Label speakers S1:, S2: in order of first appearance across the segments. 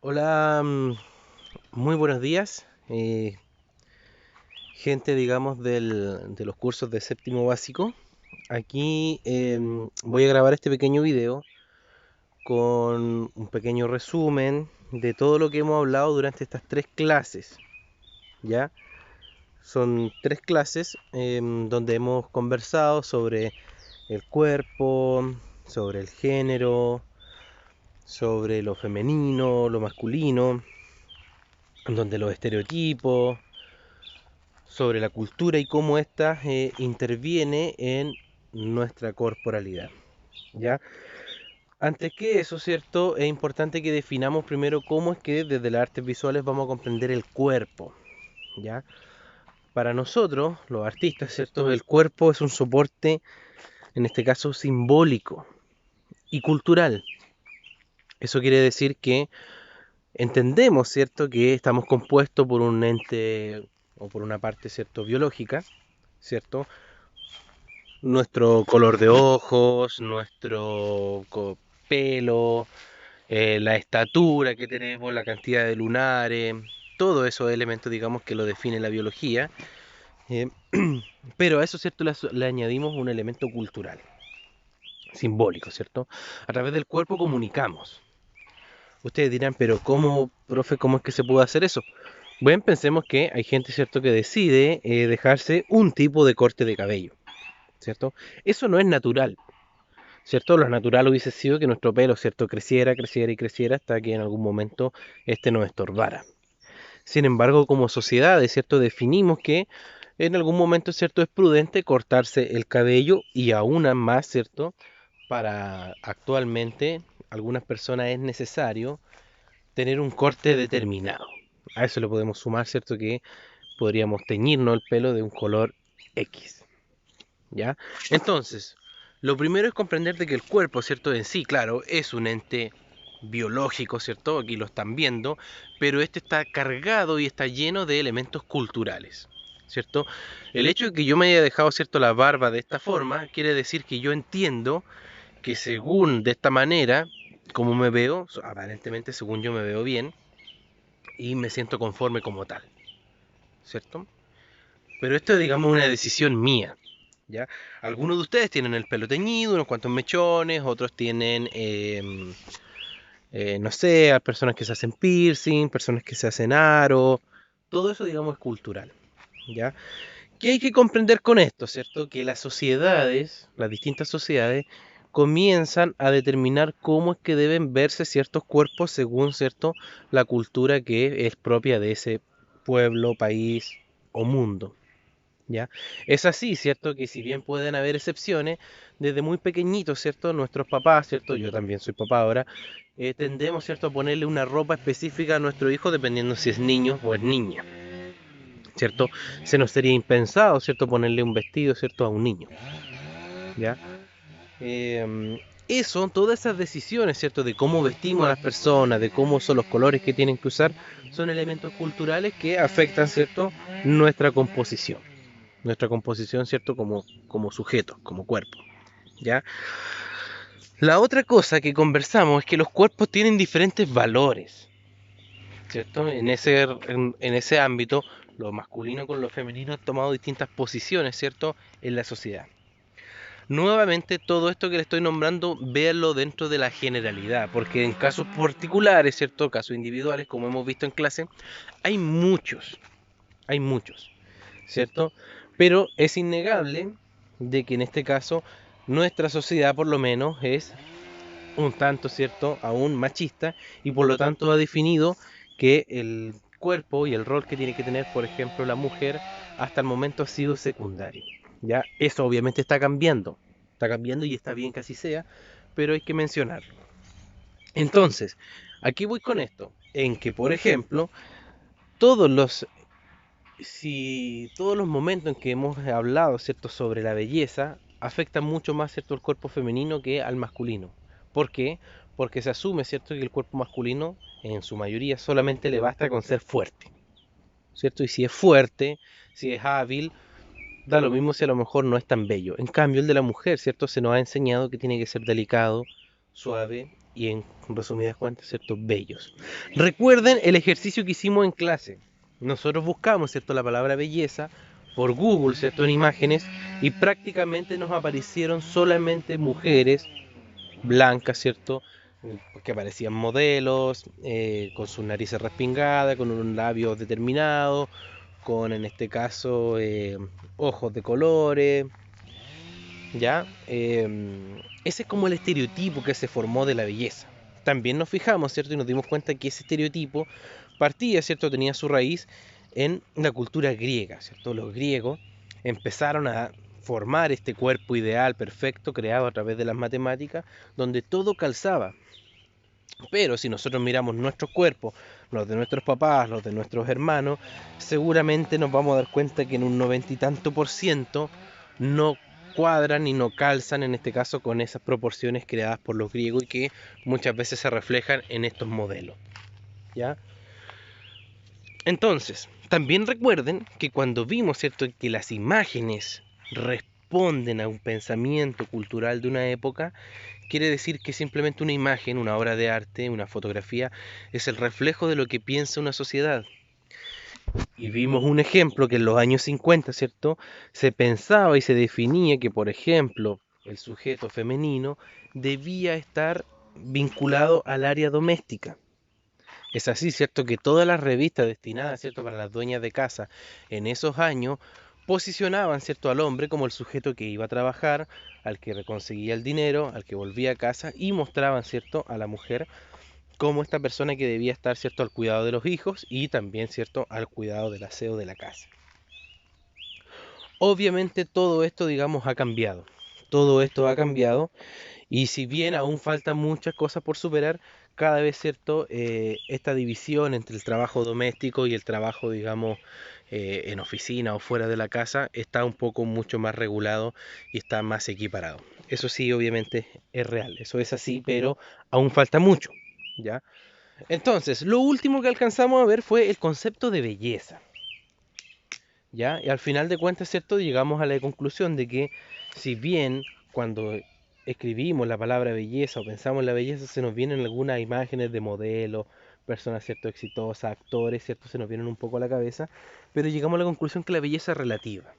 S1: Hola, muy buenos días, gente, digamos, de los cursos de séptimo básico. Aquí voy a grabar este pequeño video con un pequeño resumen de todo lo que hemos hablado durante estas tres clases, ¿ya? Son tres clases donde hemos conversado sobre el cuerpo, sobre el género, sobre lo femenino, lo masculino, donde los estereotipos, sobre la cultura y cómo ésta interviene en nuestra corporalidad. ¿Ya? Antes que eso, ¿cierto? Es importante que definamos primero cómo es que desde las artes visuales vamos a comprender el cuerpo. ¿Ya? Para nosotros, los artistas, ¿cierto? El cuerpo es un soporte, en este caso, simbólico y cultural. Eso quiere decir que entendemos, ¿cierto?, que estamos compuestos por un ente o por una parte, ¿cierto?, biológica, ¿cierto? Nuestro color de ojos, nuestro pelo, la estatura que tenemos, la cantidad de lunares, todos esos elementos, digamos, que lo define la biología. eh, pero a eso, ¿cierto?, le añadimos un elemento cultural, simbólico, ¿cierto? A través del cuerpo comunicamos. Ustedes dirán, pero ¿cómo, profe, cómo es que se puede hacer eso? Bueno, pensemos que hay gente, ¿cierto?, que decide dejarse un tipo de corte de cabello, ¿cierto? Eso no es natural, ¿cierto? Lo natural hubiese sido que nuestro pelo, ¿cierto?, creciera, creciera y creciera hasta que en algún momento este nos estorbara. Sin embargo, como sociedad, ¿cierto?, definimos que en algún momento, ¿cierto?, es prudente cortarse el cabello y aún más, ¿cierto?, para actualmente algunas personas es necesario tener un corte determinado. A eso le podemos sumar, ¿cierto?, que podríamos teñirnos el pelo de un color X. ¿Ya? Entonces, lo primero es comprender de que el cuerpo, ¿cierto?, en sí, claro, es un ente biológico, ¿cierto? Aquí lo están viendo, pero este está cargado y está lleno de elementos culturales, ¿cierto? El hecho de que yo me haya dejado, ¿cierto?, la barba de esta forma, quiere decir que yo entiendo que según de esta manera, como me veo, aparentemente según yo me veo bien, y me siento conforme como tal, ¿cierto? Pero esto es, digamos, una decisión mía, ¿ya? Algunos de ustedes tienen el pelo teñido, unos cuantos mechones, otros tienen, no sé, hay personas que se hacen piercing, personas que se hacen aro, todo eso, digamos, es cultural, ¿ya? ¿Qué hay que comprender con esto, cierto? Que las sociedades, las distintas sociedades, comienzan a determinar cómo es que deben verse ciertos cuerpos según, cierto, la cultura que es propia de ese pueblo, país o mundo. ¿Ya? Es así, ¿cierto? Que si bien pueden haber excepciones, desde muy pequeñitos, ¿cierto? Nuestros papás, ¿cierto? Yo también soy papá ahora, tendemos, ¿cierto?, a ponerle una ropa específica a nuestro hijo dependiendo si es niño o es niña, ¿cierto? Se nos sería impensado, ¿cierto?, ponerle un vestido, ¿cierto?, a un niño, ¿ya? Eso, todas esas decisiones, ¿cierto?, de cómo vestimos a las personas, de cómo son los colores que tienen que usar, son elementos culturales que afectan, ¿cierto?, nuestra composición. Nuestra composición, ¿cierto?, como sujetos, como cuerpo, ¿ya? La otra cosa que conversamos es que los cuerpos tienen diferentes valores, ¿cierto? En ese ámbito, lo masculino con lo femenino han tomado distintas posiciones, ¿cierto?, en la sociedad. Nuevamente, todo esto que le estoy nombrando, véanlo dentro de la generalidad, porque en casos particulares, ¿cierto?, casos individuales, como hemos visto en clase, hay hay muchos, ¿cierto? Pero es innegable de que en este caso nuestra sociedad por lo menos es un tanto, ¿cierto?, aún machista y por lo tanto ha definido que el cuerpo y el rol que tiene que tener, por ejemplo, la mujer hasta el momento ha sido secundario. Ya, eso obviamente está cambiando y está bien que así sea, pero hay que mencionarlo. Entonces, aquí voy con esto, en que, por ejemplo, todos los si todos los momentos en que hemos hablado, ¿cierto?, sobre la belleza, afectan mucho más, ¿cierto?, el cuerpo femenino que al masculino. ¿Por qué? Porque se asume, ¿cierto?, que el cuerpo masculino, en su mayoría, solamente le basta con ser fuerte, ¿cierto? Y si es fuerte, si es hábil, da lo mismo si a lo mejor no es tan bello. En cambio, el de la mujer, ¿cierto?, se nos ha enseñado que tiene que ser delicado, suave y en resumidas cuentas, ¿cierto? Bellos. Recuerden el ejercicio que hicimos en clase. Nosotros buscamos, ¿cierto? La palabra belleza por Google, ¿cierto? En imágenes y prácticamente nos aparecieron solamente mujeres blancas, ¿cierto? Que parecían modelos, con sus narices respingadas, con un labio determinado, con en este caso ojos de colores, ¿ya? Ese es como el estereotipo que se formó de la belleza. También nos fijamos, ¿cierto? Y nos dimos cuenta que ese estereotipo partía, ¿cierto? Tenía su raíz en la cultura griega, ¿cierto? Los griegos empezaron a formar este cuerpo ideal, perfecto, creado a través de las matemáticas, donde todo calzaba. Pero si nosotros miramos nuestros cuerpos, los de nuestros papás, los de nuestros hermanos, seguramente nos vamos a dar cuenta que en un 90 y tanto por ciento no cuadran y no calzan, en este caso, con esas proporciones creadas por los griegos y que muchas veces se reflejan en estos modelos. ¿Ya? Entonces, también recuerden que cuando vimos, ¿cierto?, que las imágenes responden a un pensamiento cultural de una época, quiere decir que simplemente una imagen, una obra de arte, una fotografía, es el reflejo de lo que piensa una sociedad. Y vimos un ejemplo que en los años 50, ¿cierto?, se pensaba y se definía que, por ejemplo, el sujeto femenino debía estar vinculado al área doméstica. Es así, ¿cierto? Que todas las revistas destinadas, ¿cierto?, para las dueñas de casa en esos años posicionaban, ¿cierto?, al hombre como el sujeto que iba a trabajar, al que conseguía el dinero, al que volvía a casa y mostraban, ¿cierto?, a la mujer como esta persona que debía estar, ¿cierto?, al cuidado de los hijos y también, ¿cierto?, al cuidado del aseo de la casa. Obviamente todo esto, digamos, ha cambiado. Todo esto ha cambiado y si bien aún faltan muchas cosas por superar, cada vez, ¿cierto? Esta división entre el trabajo doméstico y el trabajo, digamos, en oficina o fuera de la casa está un poco mucho más regulado y está más equiparado. Eso sí, obviamente es real, eso es así, pero aún falta mucho, ¿ya? Entonces, lo último que alcanzamos a ver fue el concepto de belleza, ¿ya? Y al final de cuentas, ¿cierto? Llegamos a la conclusión de que si bien cuando escribimos la palabra belleza o pensamos en la belleza se nos vienen algunas imágenes de modelos, personas, ¿cierto?, exitosas, actores, ¿cierto? Se nos vienen un poco a la cabeza, pero llegamos a la conclusión que la belleza es relativa,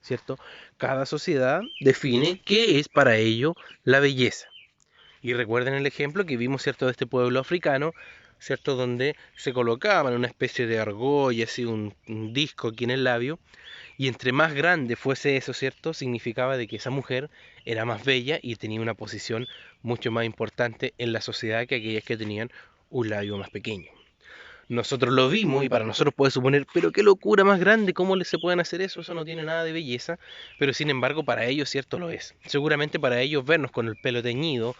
S1: ¿cierto? Cada sociedad define qué es para ello la belleza. Y recuerden el ejemplo que vimos, ¿cierto?, de este pueblo africano, ¿cierto?, donde se colocaban una especie de argolla, así un disco aquí en el labio, y entre más grande fuese eso, ¿cierto?, significaba de que esa mujer era más bella y tenía una posición mucho más importante en la sociedad que aquellas que tenían un labio más pequeño. Nosotros lo vimos y para nosotros puede suponer, pero qué locura más grande, ¿cómo se pueden hacer eso? Eso no tiene nada de belleza, pero sin embargo para ellos, cierto, lo es. Seguramente para ellos vernos con el pelo teñido,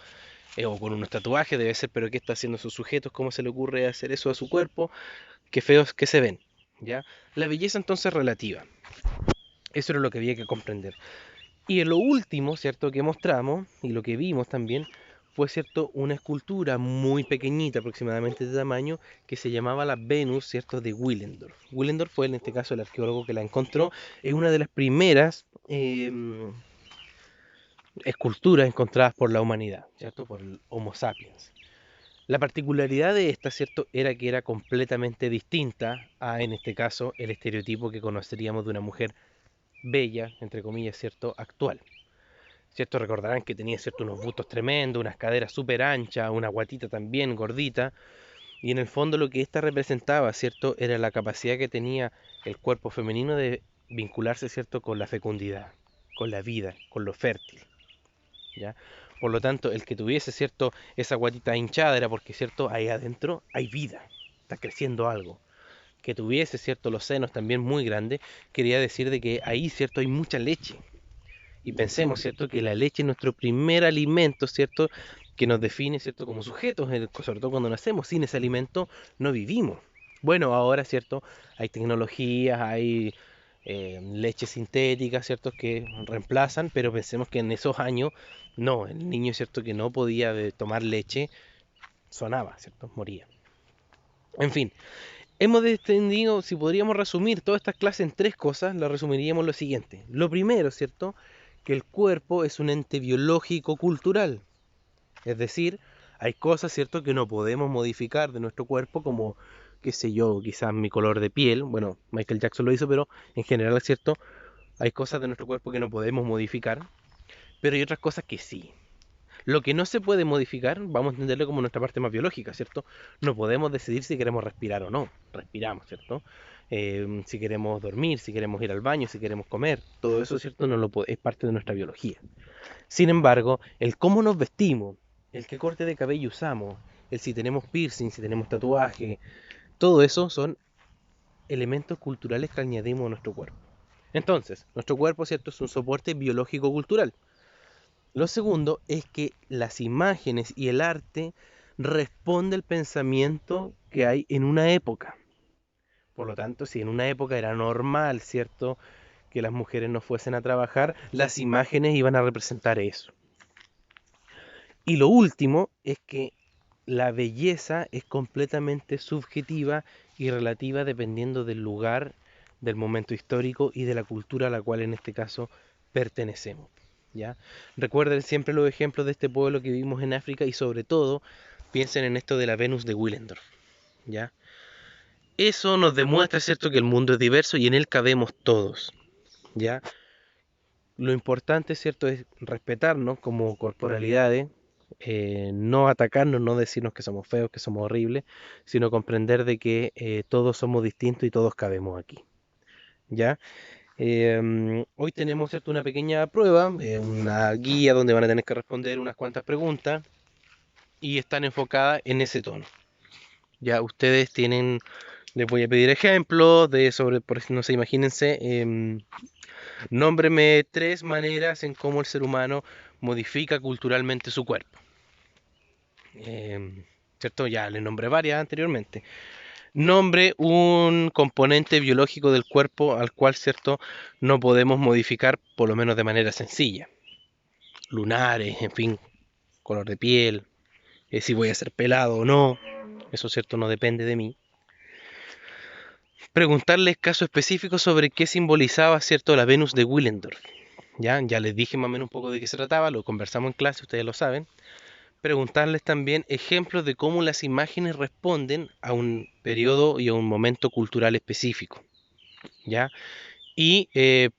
S1: o con unos tatuajes debe ser, pero ¿qué está haciendo sus sujetos? ¿Cómo se le ocurre hacer eso a su cuerpo? Qué feos que se ven, ¿ya? La belleza entonces es relativa. Eso era lo que había que comprender. Y en lo último, ¿cierto?, que mostramos, y lo que vimos también, fue, ¿cierto?, una escultura muy pequeñita, aproximadamente de tamaño, que se llamaba la Venus, ¿cierto?, de Willendorf. Willendorf fue en este caso el arqueólogo que la encontró, es una de las primeras esculturas encontradas por la humanidad, ¿cierto?, por el Homo sapiens. La particularidad de esta, ¿cierto?, era que era completamente distinta a, en este caso, el estereotipo que conoceríamos de una mujer bella, entre comillas, ¿cierto?, actual. ¿Cierto? Recordarán que tenía, ¿cierto?, unos bustos tremendos, unas caderas súper anchas, una guatita también gordita, y en el fondo lo que esta representaba, ¿cierto?, era la capacidad que tenía el cuerpo femenino de vincularse, ¿cierto?, con la fecundidad, con la vida, con lo fértil, ¿ya? Por lo tanto, el que tuviese, ¿cierto?, esa guatita hinchada era porque, ¿cierto?, ahí adentro hay vida, está creciendo algo. Que tuviese, ¿cierto?, los senos también muy grandes, quería decir de que ahí, ¿cierto?, hay mucha leche. Y pensemos, ¿cierto?, que la leche es nuestro primer alimento, ¿cierto?, que nos define, ¿cierto?, como sujetos, sobre todo cuando nacemos. Sin ese alimento no vivimos. Bueno, ahora, ¿cierto?, hay tecnologías, hay leches sintéticas, ¿cierto?, que reemplazan, pero pensemos que en esos años, no, el niño, ¿cierto?, que no podía tomar leche, sonaba, ¿cierto?, moría. En fin, hemos extendido, si podríamos resumir todas estas clases en tres cosas, lo resumiríamos lo siguiente. Lo primero, ¿cierto?, que el cuerpo es un ente biológico cultural. Es decir, Hay cosas, ¿cierto?, que no podemos modificar de nuestro cuerpo, como, qué sé yo, quizás mi color de piel. Bueno, Michael Jackson lo hizo, pero en general, ¿cierto? Hay cosas de nuestro cuerpo que no podemos modificar, pero hay otras cosas que sí. Lo que no se puede modificar, vamos a entenderlo como nuestra parte más biológica, ¿cierto? No podemos decidir si queremos respirar o no. Respiramos, ¿cierto? Si queremos dormir, si queremos ir al baño, si queremos comer, todo eso, ¿cierto? No lo es parte de nuestra biología. Sin embargo, el cómo nos vestimos, el qué corte de cabello usamos, el si tenemos piercing, si tenemos tatuaje, todo eso son elementos culturales que añadimos a nuestro cuerpo. Entonces, nuestro cuerpo, ¿cierto?, es un soporte biológico-cultural. Lo segundo es que las imágenes y el arte responde al pensamiento que hay en una época. Por lo tanto, si en una época era normal, ¿cierto?, que las mujeres no fuesen a trabajar, las imágenes iban a representar eso. Y lo último es que la belleza es completamente subjetiva y relativa dependiendo del lugar, del momento histórico y de la cultura a la cual en este caso pertenecemos. ¿Ya? Recuerden siempre los ejemplos de este pueblo que vivimos en África y sobre todo piensen en esto de la Venus de Willendorf. ¿Ya? Eso nos demuestra, ¿cierto?, que el mundo es diverso y en él cabemos todos. ¿Ya? Lo importante, ¿cierto?, es respetarnos como corporalidades, no atacarnos, no decirnos que somos feos, que somos horribles, sino comprender de que todos somos distintos y todos cabemos aquí. ¿Ya? Hoy tenemos, ¿cierto?, una pequeña prueba, una guía donde van a tener que responder unas cuantas preguntas y están enfocadas en ese tono. Ya ustedes tienen, les voy a pedir ejemplos de sobre, por ejemplo, no sé, imagínense, nómbreme 3 maneras en cómo el ser humano modifica culturalmente su cuerpo. ¿Cierto? Ya le nombré varias anteriormente. Nombre un componente biológico del cuerpo al cual, ¿cierto?, no podemos modificar, por lo menos de manera sencilla. Lunares, en fin, color de piel, si voy a ser pelado o no, eso, ¿cierto?, no depende de mí. Preguntarles casos específicos sobre qué simbolizaba, ¿cierto?, la Venus de Willendorf. Ya les dije más o menos un poco de qué se trataba, lo conversamos en clase, ustedes lo saben. Preguntarles también ejemplos de cómo las imágenes responden a un periodo y a un momento cultural específico. ¿Ya? Y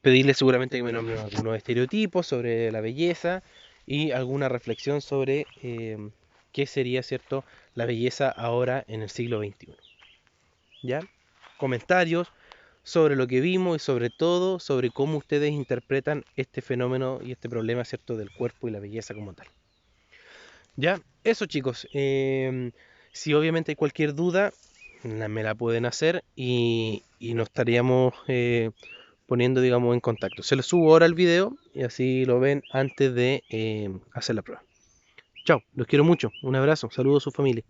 S1: pedirles seguramente que me nombren algunos estereotipos sobre la belleza y alguna reflexión sobre qué sería, ¿cierto?, la belleza ahora en el siglo XXI. ¿Ya? Comentarios sobre lo que vimos y sobre todo sobre cómo ustedes interpretan este fenómeno y este problema, ¿cierto?, del cuerpo y la belleza como tal. Ya, eso chicos. Si obviamente hay cualquier duda, me la pueden hacer y nos estaríamos poniendo, digamos, en contacto. Se lo subo ahora el video y así lo ven antes de hacer la prueba. Chao, los quiero mucho. Un abrazo. Saludos a su familia.